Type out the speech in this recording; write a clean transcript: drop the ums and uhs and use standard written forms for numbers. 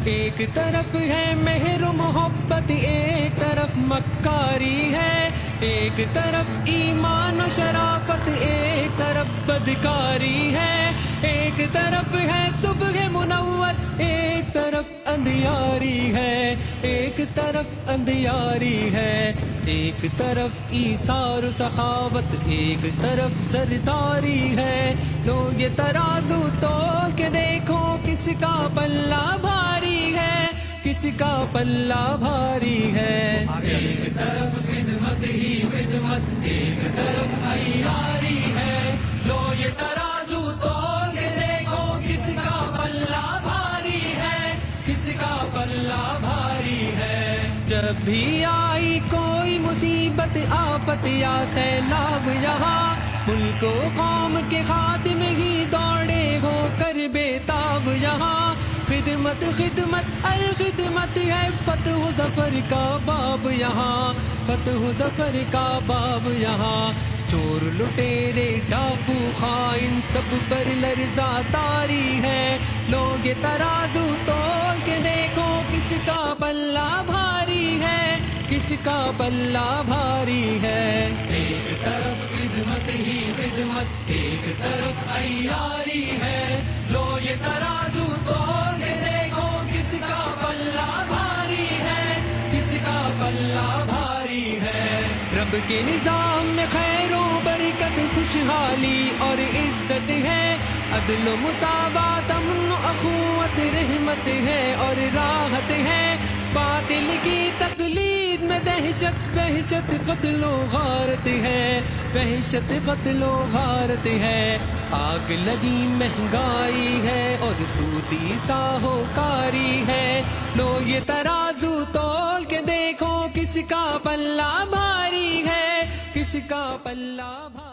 ایک طرف ہے مہر و محبت، ایک طرف مکاری ہے، ایک طرف ایمان و شرافت، ایک طرف بدکاری ہے، ایک طرف ہے صبح منور، ایک طرف اندھیاری ہے، ایک طرف اندھیاری ہے، ایک طرف ایثار و سخاوت، ایک طرف زرداری ہے۔ لو یہ ترازو تول کے دیکھو کس کا پلہ بھاری ہے، کس کا پلہ بھاری ہے۔ ایک طرف خدمت ہی خدمت، ایک طرف عیاری ہے، لو یہ ترازو تول کے دیکھو کس کا پلہ بھاری ہے، کس کا پلہ بھاری ہے۔ جب بھی آئی کوئی مصیبت آفت یا سیلاب یہاں، ملک و قوم کے خادم ہی دوڑے ہو کر بےتاب یہاں۔ خدمت خدمت الخدمت ہے، فتح و ظفر کا باب یہاں، فتح و ظفر کا باب یہاں۔ چور لٹیرے ڈاکو خائن سب پر لرزہ تاری ہے، لوگ یہ ترازو تول کے دیکھو کس کا پلہ بھاری ہے، کس کا پلہ بھاری ہے۔ ایک طرف خدمت ہی خدمت، ایک طرف عیاری ہے، لو یہ ترازو تول کے دیکھو کس کا پلہ بھاری ہے، کس کا پلہ بھاری ہے۔ رب کے نظام میں خیر و برکت، خوشحالی اور عزت ہے، عدل و مساوات، امن و اخوت، رحمت ہے اور راحت ہے۔ باطل کی تقلید میں دہشت وحشت، قتل و غارت ہے، وحشت قتل و غارت ہے۔ آگ لگی مہنگائی ہے اور سودی ساہوکاری ہے، لو یہ ترازو تول کے دیکھو کس کا پلہ بھاری ہے، کس کا پلہ بھاری